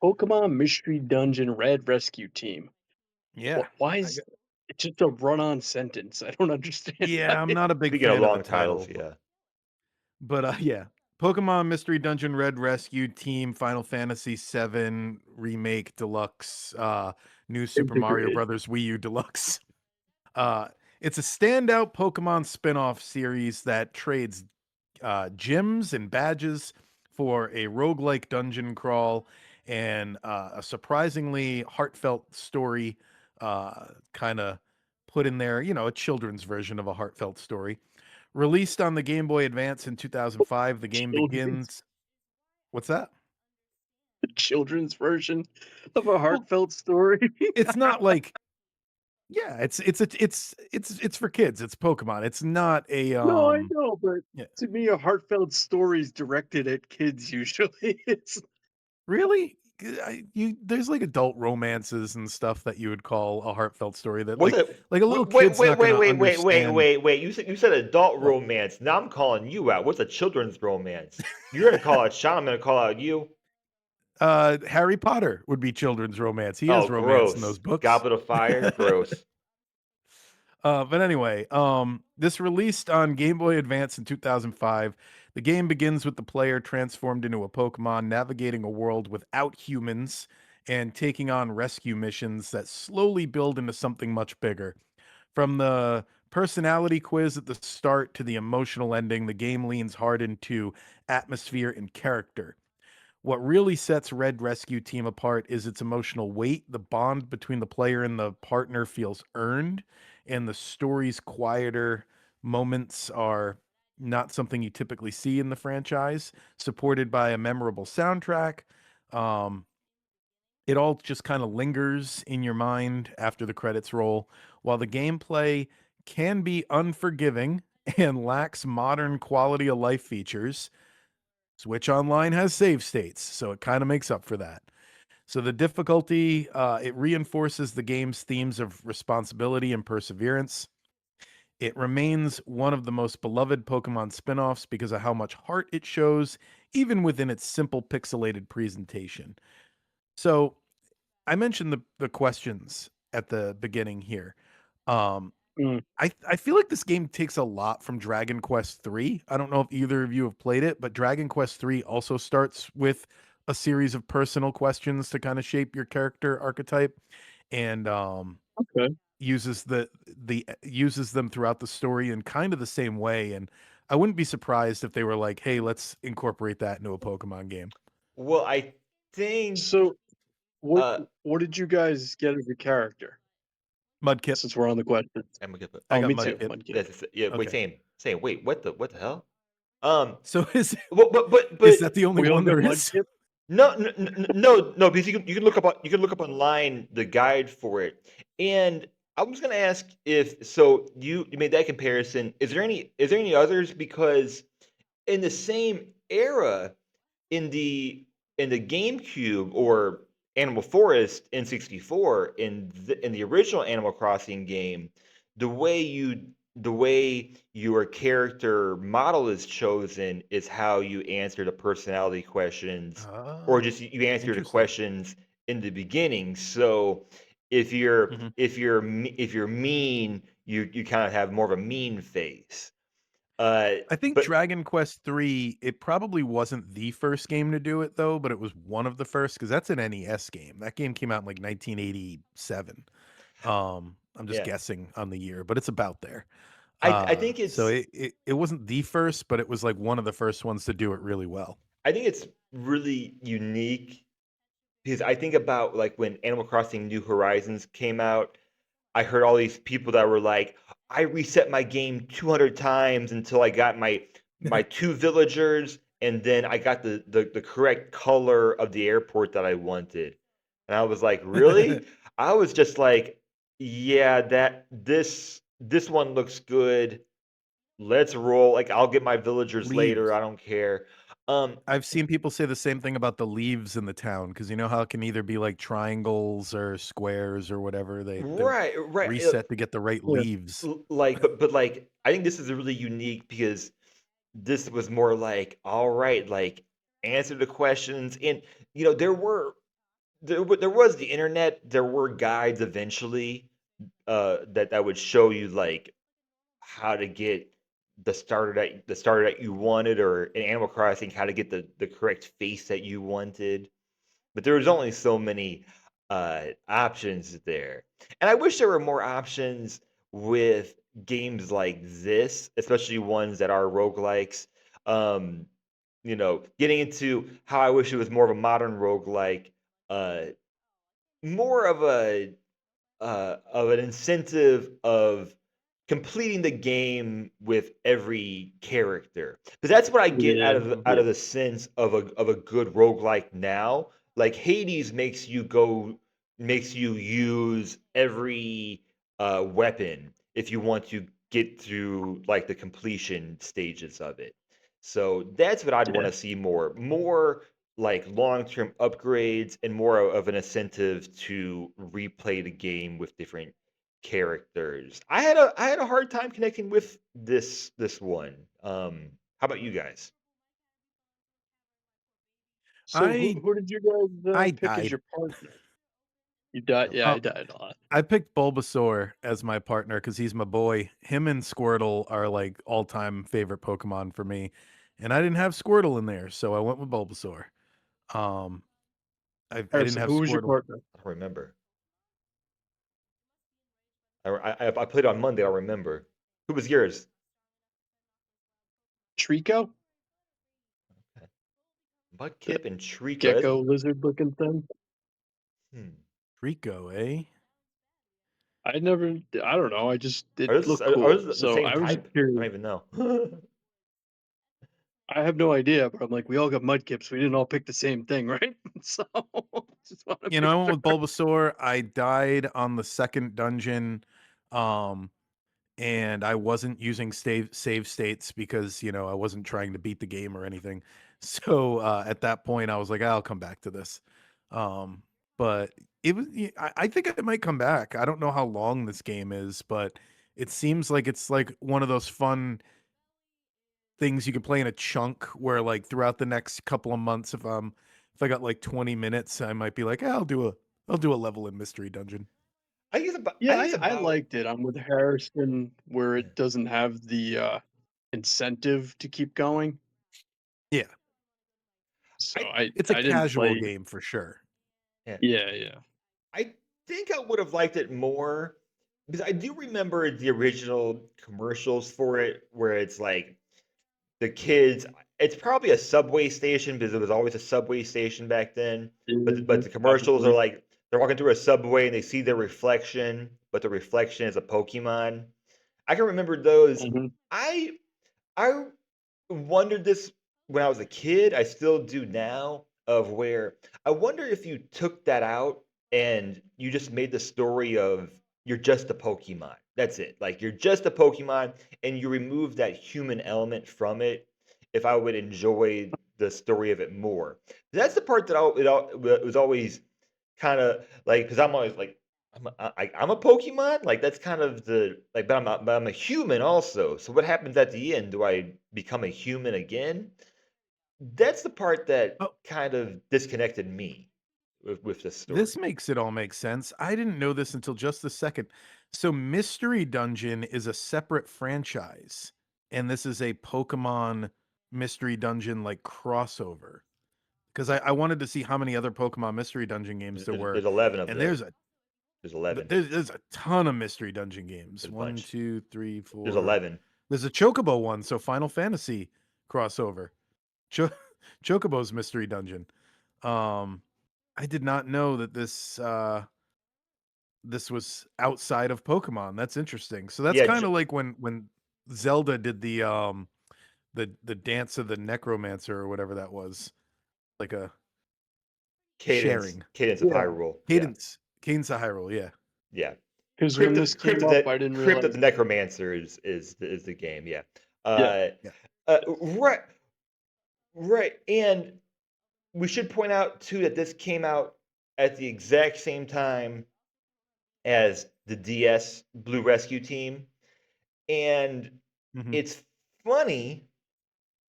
Pokemon Mystery Dungeon Red Rescue Team. Yeah. Why I is got it just a run-on sentence? I don't understand why yeah, I'm not a big Speaking of fan of the long titles, title, yeah. but, yeah. Pokemon Mystery Dungeon Red Rescue Team Final Fantasy VII Remake Deluxe, New Super Mario integrated. Brothers Wii U Deluxe. Uh, it's a standout Pokemon spin-off series that trades, gems and badges for a roguelike dungeon crawl and, a surprisingly heartfelt story, kinda put in there, a children's version of a heartfelt story. Released on the Game Boy Advance in 2005, the game Children's begins. What's that? children's version of a Well, heartfelt story. it's not like yeah, it's for kids, it's Pokemon, it's not a, No, I know, but yeah. to me, a heartfelt story is directed at kids usually. It's Really? There's, like, adult romances and stuff that you would call a heartfelt story that, What's like it? like, a little Wait, kid's wait, not wait, gonna wait, wait, wait, understand wait, wait. You said adult what. romance. Now I'm calling you out. What's a children's romance? You're gonna call out Sean. I'm gonna call out you. Harry Potter would be children's romance. He Oh, has romance in gross. those books. Goblet of Fire. Gross. But anyway, this released on Game Boy Advance in 2005. The game begins with the player transformed into a Pokemon, navigating a world without humans and taking on rescue missions that slowly build into something much bigger. From the personality quiz at the start to the emotional ending, the game leans hard into atmosphere and character. What really sets Red Rescue Team apart is its emotional weight. The bond between the player and the partner feels earned, and the story's quieter moments are not something you typically see in the franchise, supported by a memorable soundtrack. Um, it all just kind of lingers in your mind after the credits roll, while the gameplay can be unforgiving and lacks modern quality of life features. Switch Online has save states, so it kind of makes up for that. So the difficulty, it reinforces the game's themes of responsibility and perseverance. It remains one of the most beloved Pokemon spin-offs because of how much heart it shows, even within its simple pixelated presentation. So I mentioned the questions at the beginning here. Um, mm, I feel like this game takes a lot from Dragon Quest III. I don't know if either of you have played it, but Dragon Quest III also starts with a series of personal questions to kind of shape your character archetype and okay. uses them throughout the story in kind of the same way. And I wouldn't be surprised if they were like, "Hey, let's incorporate that into a Pokemon game." Well, I think. So, what Uh, what did you guys get as a character? Mudkip. Since we're on the questions. I'm gonna get. I Oh, got me too, Mudkip. Mudkip. Yeah. Wait. Okay. Same. Wait. What the hell? Um. So Well, but is that the only We all one got there is? Mudkip? no, because you can look up online the guide for it. And I was gonna ask if so you made that comparison. Is there any others? Because in the same era in the GameCube or Animal Forest N64 in the original Animal Crossing game, the way you the way your character model is chosen is how you answer the personality questions, or just Oh, you answer the interesting. questions in the beginning. So if you're Mhm. if you're if you're mean, you kind of have more of a mean face. Uh, I think but Dragon Quest III, it probably wasn't the first game to do it though, but it was one of the first because that's an NES game. That game came out in like 1987. I'm just yeah, guessing on the year, but it's about there. I think So it's it wasn't the first, but it was like one of the first ones to do it really well. I think it's really unique because I think about like when Animal Crossing New Horizons came out, I heard all these people that were like, I reset my game 200 times until I got my two villagers, and then I got the correct color of the airport that I wanted. And I was like, really? I was just like, yeah, this one looks good. Let's roll. Like I'll get my villagers later. Leaves. I don't care. Um, I've seen people say the same thing about the leaves in the town because you know how it can either be like triangles or squares or whatever. They're right. reset to get the right Yeah. leaves. Like, but like, I think this is really unique because this was more like, all right, like answer the questions, and there were there was the internet. There were guides eventually that would show you like how to get the starter that you wanted, or in Animal Crossing how to get the correct face that you wanted. But there was only so many options there, and I wish there were more options with games like this, especially ones that are roguelikes. Um, getting into how I wish it was more of a modern roguelike, uh, more of an incentive of completing the game with every character. But that's what I get Yeah, out of the sense of a good roguelike now. Like Hades makes you use every weapon if you want to get through like the completion stages of it. So that's what I'd want yeah, to see more. More like long-term upgrades and more of an incentive to replay the game with different characters. I had a hard time connecting with this one. How about you guys? So I who did you guys I pick as died. your partner? You died. No. Yeah, I Uh, died a lot. I picked Bulbasaur as my partner because he's my boy. Him and Squirtle are like all-time favorite Pokemon for me, and I didn't have Squirtle in there, so I went with Bulbasaur. Um, I didn't Harrison, have who was your Squirtle. partner? I don't remember. I played on Monday. I'll remember. Who was yours? Trico, the Mudkip and Trico. gecko lizard looking thing. Hmm. Rico, eh? I never. I don't know. I just Are it those looked are cool, those the so same I was just type? I curious. don't even know. I have no idea, but I'm like, we all got mudkips. We didn't all pick the same thing, right? So just want to You be know, I went sure. with Bulbasaur. I died on the second dungeon. Um, and I wasn't using save states because, I wasn't trying to beat the game or anything. So, at that point, I was like, "I'll come back to this." Um, but I think it might come back. I don't know how long this game is, but it seems like it's like one of those fun things you can play in a chunk where, like, throughout the next couple of months, if I got like 20 minutes, I might be like, I'll do a level in Mystery Dungeon." I Yeah, think it's I about liked it. I'm with Harrison where yeah. it doesn't have the incentive to keep going. Yeah, So I it's a I didn't casual play. game for sure. yeah. Yeah, yeah. I think I would have liked it more because I do remember the original commercials for it where it's like the kids. It's probably a subway station because it was always a subway station back then. But Mhm, the commercials are probably. like they're walking through a subway and they see their reflection, but the reflection is a Pokemon. I can remember those. Mhm. I I wondered this when I was a kid. I still do now. Of where I wonder if you took that out and you just made the story of you're just a Pokemon. That's it. Like you're just a Pokemon, and you remove that human element from it. If I would enjoy the story of it more, that's the part that it was always kind of like because I'm always like I'm a Pokemon. Like that's kind of the like, but I'm a human also. So what happens at the end? Do I become a human again? That's the part that Oh, kind of disconnected me with this this story. makes it all make sense. I didn't know this until just a second. So Mystery Dungeon is a separate franchise, and this is a Pokemon Mystery Dungeon like crossover. Because I wanted to see how many other Pokemon Mystery Dungeon games there were, There's 11 of and them. There's 11. there's a ton of Mystery Dungeon games. There's a One, bunch. two, three, There's four. 11. There's a Chocobo one, so Final Fantasy crossover. Cho- Chocobo's Mystery Dungeon. Um, I did not know that this was outside of Pokemon. That's interesting. So that's Yeah, kind of like when Zelda did the dance of the necromancer or whatever that was, like a sharing Cadence of Yeah, Hyrule. Yeah, cadence of Hyrule. Yeah. yeah. because when this came up, I didn't Crypt of realize. the Necromancer is the game. Yeah. Yeah. Uh, Yeah. right, right. And we should point out too that this came out at the exact same time as the DS Blue Rescue Team, and Hmm. it's funny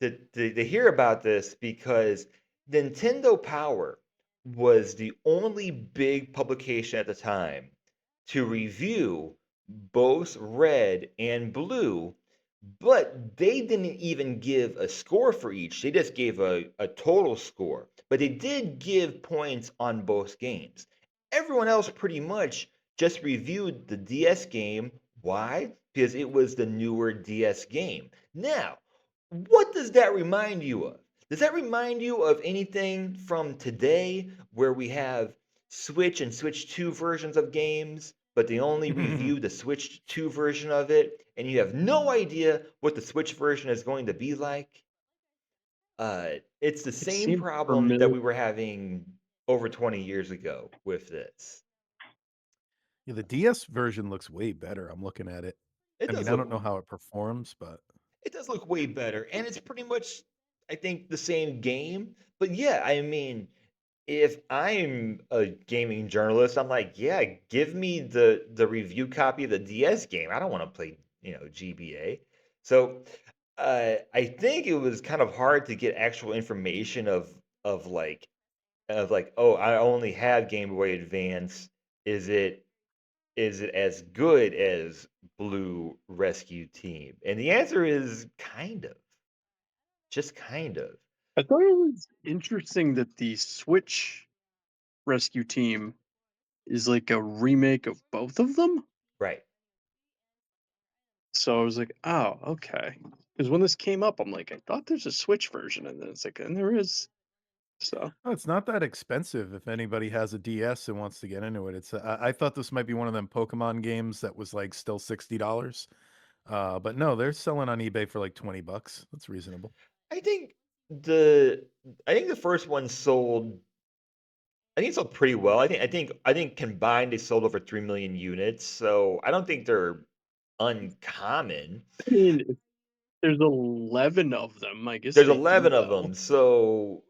to hear about this because Nintendo Power was the only big publication at the time to review both red and blue, but they didn't even give a score for each. They just gave a total score, but they did give points on both games. Everyone else pretty much just reviewed the DS game. Why? Because it was the newer DS game. Now, what does that remind you of? Does that remind you of anything from today where we have Switch and Switch 2 versions of games, but they only review the Switch 2 version of it, and you have no idea what the Switch version is going to be like? It's the It same seemed problem that familiar. we were having over 20 years ago with this. Yeah, the DS version looks way better. I'm looking at it. It I mean, does I look don't know how it performs, but it does look way better, and it's pretty much, I think, the same game. But yeah, I mean, if I'm a gaming journalist, I'm like, yeah, give me the review copy of the DS game. I don't want to play, GBA. So I think it was kind of hard to get actual information of like oh, I only have Game Boy Advance. Is it is it as good as Blue Rescue Team? And the answer is kind of, just kind of. I thought it was interesting that the Switch rescue team is like a remake of both of them. Right. So I was like, oh, okay. Because when this came up, I'm like, I thought there's a Switch version, and then it's like, and there is. So oh, it's not that expensive if anybody has a DS and wants to get into it. I thought this might be one of them Pokemon games that was like still $60. But no, they're selling on eBay for like 20 bucks. That's reasonable. I think the I think the first one sold. I think it sold pretty well. I think combined they sold over 3 million units. So I don't think they're uncommon. I mean, if there's 11 of them. I guess There's they do 11 of well. them. So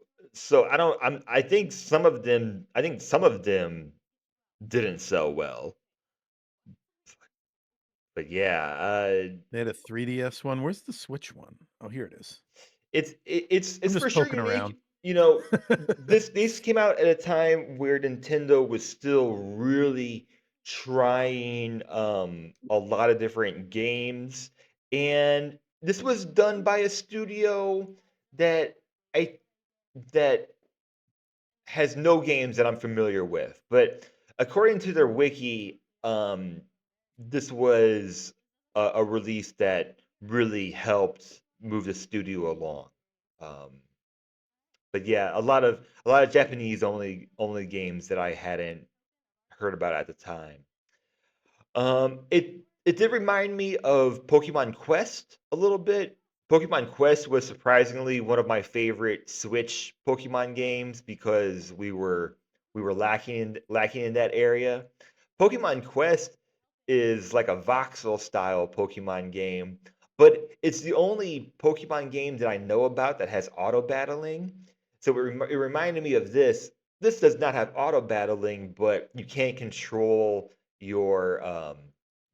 I don't. I think some of them. I think some of them didn't sell well. But yeah, They had a 3DS one. Where's the Switch one? Oh, here it is. it's I'm for just sure poking around. unique. This came out at a time where Nintendo was still really trying a lot of different games, and this was done by a studio that I that has no games that I'm familiar with. But according to their wiki, this was a release that really helped move the studio along. Um, but yeah, a lot of Japanese only games that I hadn't heard about at the time. It did remind me of Pokemon Quest a little bit. Pokemon Quest was surprisingly one of my favorite Switch Pokemon games because we were lacking in that area. Pokemon Quest is like a voxel style Pokemon game, but it's the only Pokemon game that I know about that has auto battling. So it reminded me of this. This does not have auto battling, but you can't control your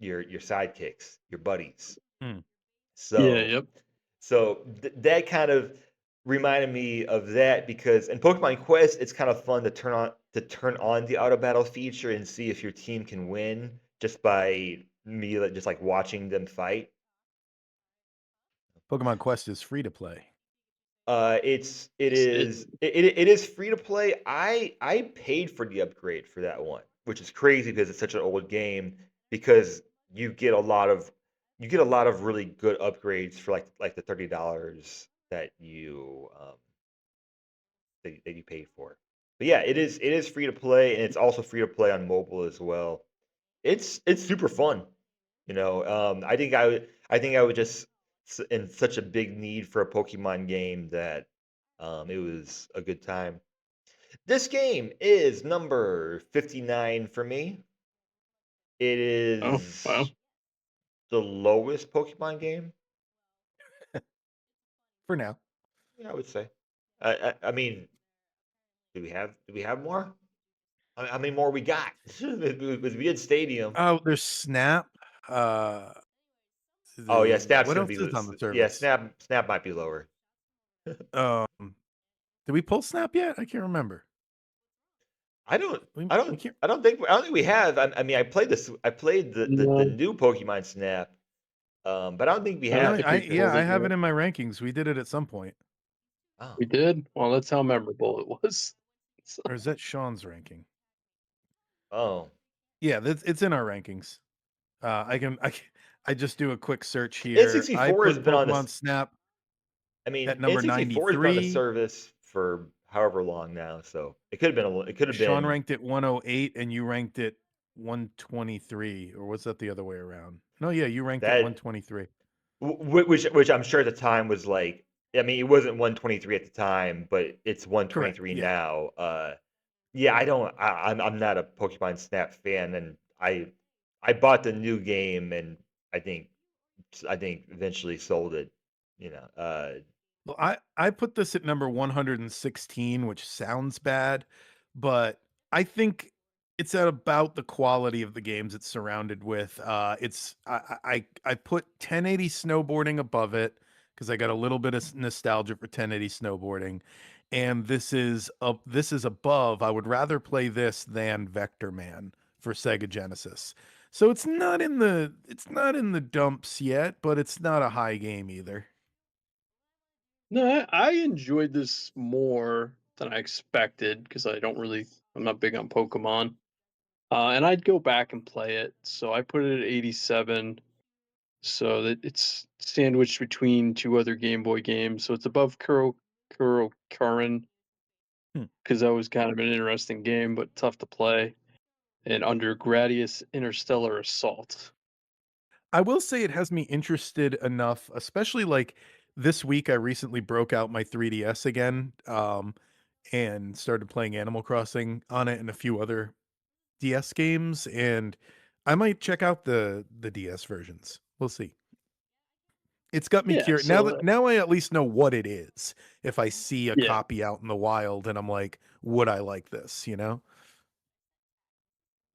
sidekicks, your buddies. Hmm. Yeah. So Yep. that kind of reminded me of that because in Pokemon Quest, it's kind of fun to turn on the auto battle feature and see if your team can win just by me just like watching them fight. Pokemon Quest is free to play. It's it Yes, it is it, it it is free to play. I paid for the upgrade for that one, which is crazy because it's such an old game. Because you get a lot of you get a lot of really good upgrades for like the $30 that you paid for. But yeah, it is free to play and it's also free to play on mobile as well. It's super fun. I think I would just in such a big need for a Pokemon game that it was a good time. This game is number 59 for me. It Oh, wow. is the lowest Pokemon game, For now. yeah, I would say. I mean, do we have more? How many more we got? We did Stadium. Oh, there's Snap. Uh, Oh yeah, Snap's what gonna else be is on loose. the Yeah, service? Snap might be lower. Um, did we pull Snap yet? I can't remember. I don't We I we don't can't. I don't think we have. I mean, I played the No, new Pokemon Snap, but I don't think we I don't have. think we Yeah, pulled I it have yet. it in my rankings. We did it at some point. Oh, We did? Well, that's how memorable it was. So, Or is that Sean's ranking? oh. Yeah, it's in our rankings. I just do a quick search here. I N64 has put been on Pokemon this. Snap I mean, at number N64 has been on the 93. service for however long now, so it could have been it could have Sean been ranked it 108 and you ranked it 123, or was that the other way around? No, yeah, you ranked it that 123. which I'm sure at the time was like, I mean, it wasn't 123 at the time, but it's Correct. 123 Yeah. now. Yeah, I don't. I'm not a Pokemon Snap fan, and I bought the new game, and I think I think eventually sold it. You know, Well, I put this at number 116, which sounds bad, but I think it's at about the quality of the games it's surrounded with. It's I put 1080 snowboarding above it because I got a little bit of nostalgia for 1080 snowboarding, and this is above. I would rather play this than Vector Man for Sega Genesis. So it's not in the dumps yet, but it's not a high game either. no, I enjoyed this more than I expected because I'm not big on Pokemon. And I'd go back and play it. So I put it at 87. So that it's sandwiched between two other Game Boy games. So it's above Kuro Karin Hmm. because that was kind of an interesting game, but tough to play. And under Gradius Interstellar Assault. I will say it has me interested enough, especially like this week. I recently broke out my 3DS again, and started playing Animal Crossing on it and a few other DS games, and I might check out the DS versions. We'll see. It's got me Yeah. curious now So that now I at least know what it is. If I see a yeah, copy out in the wild and I'm like, would I like this? You know?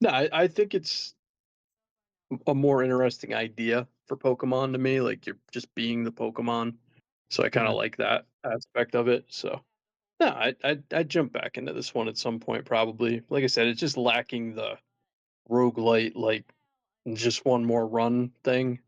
no, I think it's a more interesting idea for Pokemon to me. Like you're just being the Pokemon. So I kind of Mhm. like that aspect of it. So no, I'd jump back into this one at some point probably. Like I said, it's just lacking the roguelite, like just one more run thing.